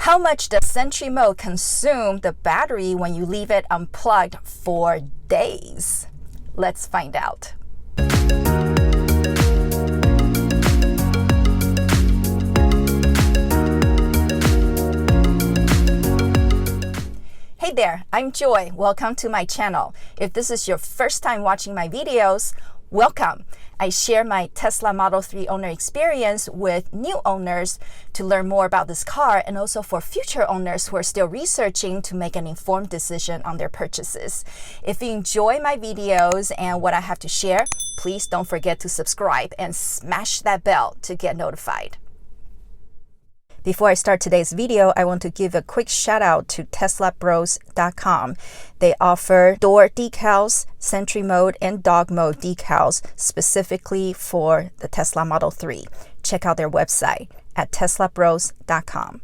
How much does Sentry Mode consume the battery when you leave it unplugged for days? Let's find out. Hey there, I'm Joy. Welcome to my channel. If this is your first time watching my videos, welcome. I share my Tesla Model 3 owner experience with new owners to learn more about this car, and also for future owners who are still researching to make an informed decision on their purchases. If you enjoy my videos and what I have to share, please don't forget to subscribe and smash that bell to get notified. Before I start today's video, I want to give a quick shout out to TeslaBros.com. They offer door decals, Sentry Mode, and Dog Mode decals specifically for the Tesla Model 3. Check out their website at TeslaBros.com.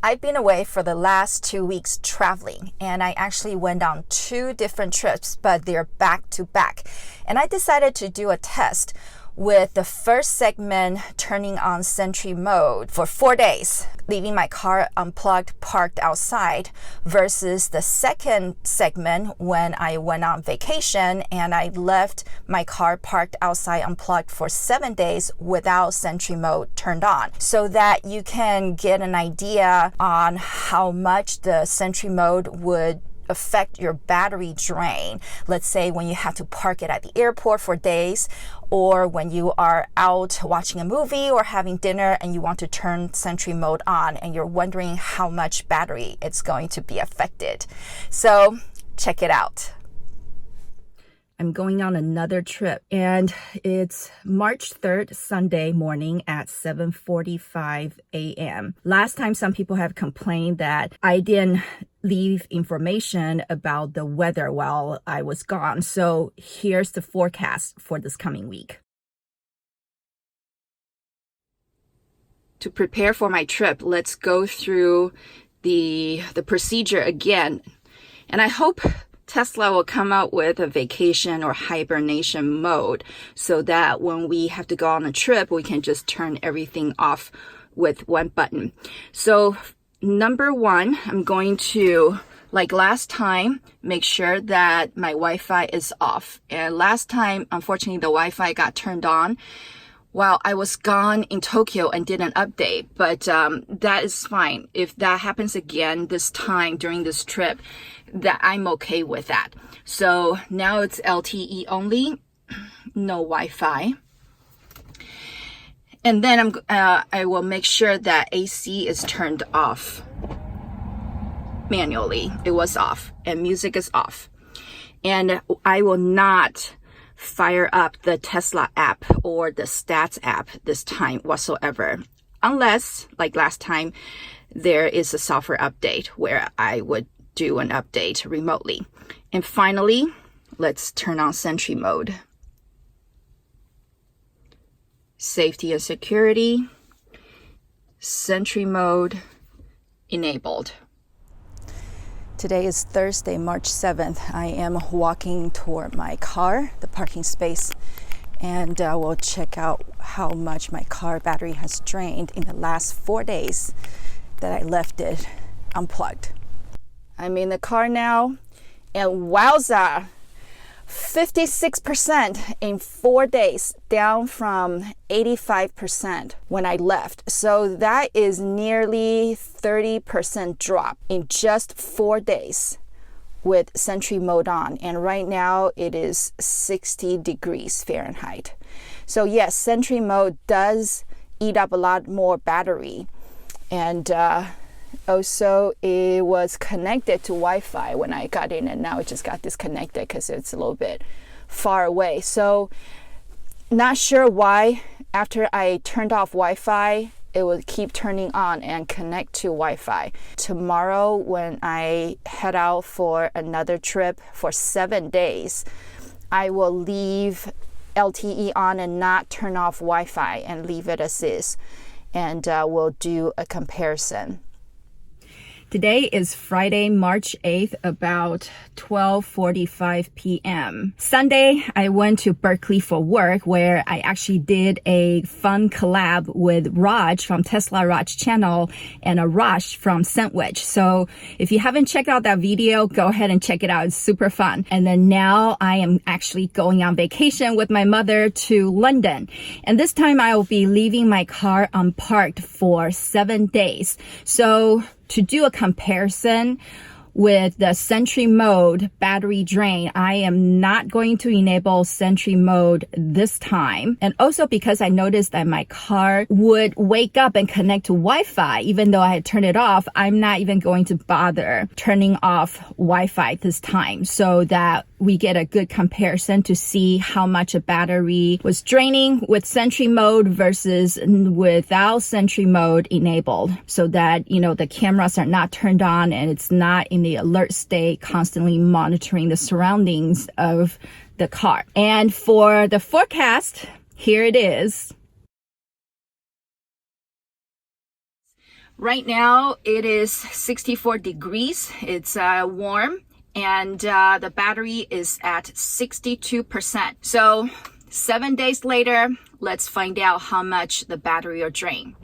I've been away for the last 2 weeks traveling, and I actually went on 2 different trips, but they're back to back. And I decided to do a test with the first segment turning on Sentry Mode for 4 days, leaving my car unplugged, parked outside, versus the second segment when I went on vacation and I left my car parked outside unplugged for 7 days without Sentry Mode turned on, so that you can get an idea on how much the Sentry Mode would affect your battery drain. Let's say when you have to park it at the airport for days, or when you are out watching a movie or having dinner and you want to turn Sentry Mode on and you're wondering how much battery it's going to be affected. So check it out. I'm going on another trip, and it's March 3rd, Sunday morning at 7:45 a.m. Last time, some people have complained that I didn't leave information about the weather while I was gone. So here's the forecast for this coming week. To prepare for my trip, let's go through the procedure again. And I hope Tesla will come out with a vacation or hibernation mode so that when we have to go on a trip, we can just turn everything off with one button. So number 1, I'm going to, like last time, make sure that my Wi-Fi is off. And last time, unfortunately, the Wi-Fi got turned on while I was gone in Tokyo and did an update, but that is fine. If that happens again this time during this trip, that I'm okay with that. So now it's LTE only, no Wi-Fi. And then I will make sure that AC is turned off manually. It was off, and music is off. And I will not fire up the Tesla app or the Stats app this time whatsoever, unless, like last time, there is a software update where I would do an update remotely. And finally, let's turn on Sentry Mode. Safety and security, Sentry Mode enabled. Today is Thursday, March 7th. I am walking toward my car, the parking space, and we'll check out how much my car battery has drained in the last 4 days that I left it unplugged. I'm in the car now, and wowza, 56% in 4 days, down from 85% when I left. So that is nearly 30% drop in just 4 days with Sentry Mode on. And right now it is 60 degrees Fahrenheit. So yes, Sentry Mode does eat up a lot more battery. And also, it was connected to Wi-Fi when I got in, and now it just got disconnected because it's a little bit far away. So not sure why after I turned off Wi-Fi, it would keep turning on and connect to Wi-Fi. Tomorrow, when I head out for another trip for 7 days, I will leave LTE on and not turn off Wi-Fi and leave it as is. And we'll do a comparison. Today is Friday, March 8th, about 12:45 p.m. Sunday, I went to Berkeley for work, where I actually did a fun collab with Raj from Tesla Raj channel and a Raj from Sandwich. So if you haven't checked out that video, go ahead and check it out. It's super fun. And then now I am actually going on vacation with my mother to London. And this time I will be leaving my car unparked for 7 days. So to do a comparison with the Sentry Mode battery drain, I am not going to enable Sentry Mode this time. And also because I noticed that my car would wake up and connect to Wi-Fi, even though I had turned it off, I'm not even going to bother turning off Wi-Fi this time, so that we get a good comparison to see how much a battery was draining with Sentry Mode versus without Sentry Mode enabled, so that, you know, the cameras are not turned on and it's not in the alert state, constantly monitoring the surroundings of the car. And for the forecast, here it is. Right now it is 64 degrees. It's warm. And the battery is at 62%. So 7 days later, let's find out how much the battery will drain.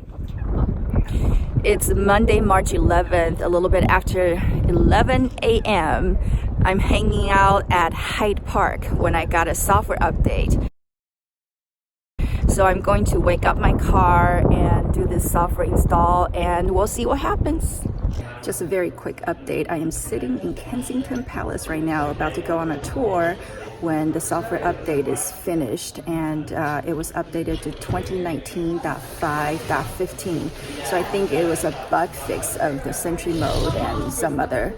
It's Monday, March 11th, a little bit after 11 a.m. I'm hanging out at Hyde Park when I got a software update. So I'm going to wake up my car and do this software install, and we'll see what happens. Just a very quick update. I am sitting in Kensington Palace right now, about to go on a tour when the software update is finished, and it was updated to 2019.5.15. So I think it was a bug fix of the Sentry Mode and some other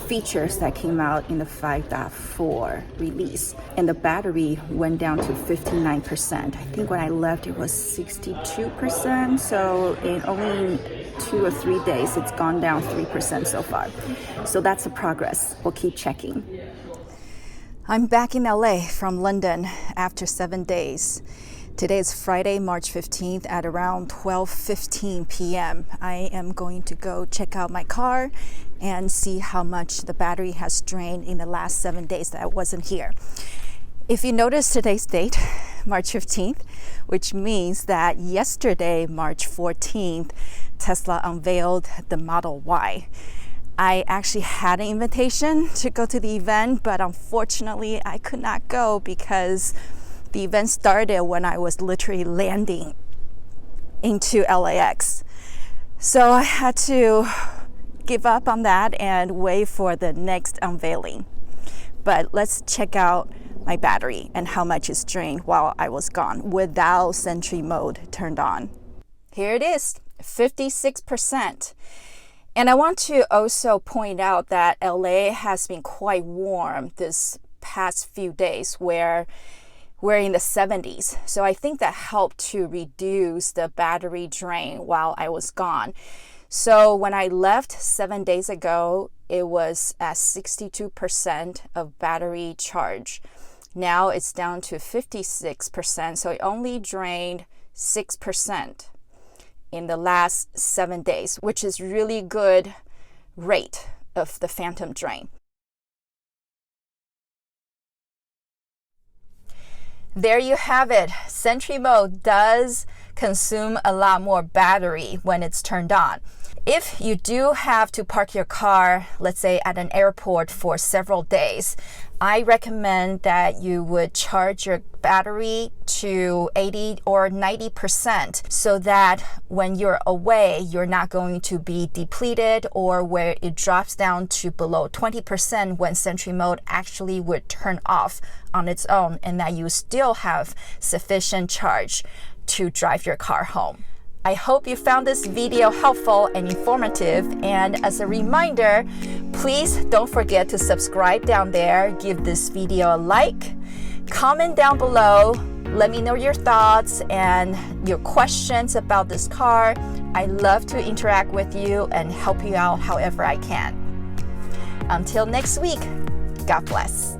features that came out in the 5.4 release. And the battery went down to 59%. I think when I left it was 62%. So in only 2 or 3 days, it's gone down 3% so far. So that's the progress. We'll keep checking. I'm back in LA from London after 7 days. Today is Friday, March 15th at around 12:15 p.m. I am going to go check out my car and see how much the battery has drained in the last 7 days that I wasn't here. If you notice today's date, March 15th, which means that yesterday, March 14th, Tesla unveiled the Model Y. I actually had an invitation to go to the event, but unfortunately I could not go because the event started when I was literally landing into LAX. So I had to give up on that and wait for the next unveiling. But let's check out my battery and how much it's drained while I was gone without Sentry Mode turned on. Here it is, 56%. And I want to also point out that LA has been quite warm this past few days, where we're in the 70s. So I think that helped to reduce the battery drain while I was gone. So when I left 7 days ago, it was at 62% of battery charge. Now it's down to 56%. So it only drained 6% in the last 7 days, which is really good rate of the phantom drain. There you have it. Sentry Mode does consume a lot more battery when it's turned on. If you do have to park your car, let's say at an airport for several days, I recommend that you would charge your battery to 80 or 90% so that when you're away, you're not going to be depleted, or where it drops down to below 20% when Sentry Mode actually would turn off on its own, and that you still have sufficient charge to drive your car home. I hope you found this video helpful and informative, and as a reminder, please don't forget to subscribe down there, give this video a like, comment down below, let me know your thoughts and your questions about this car. I love to interact with you and help you out however I can. Until next week, God bless.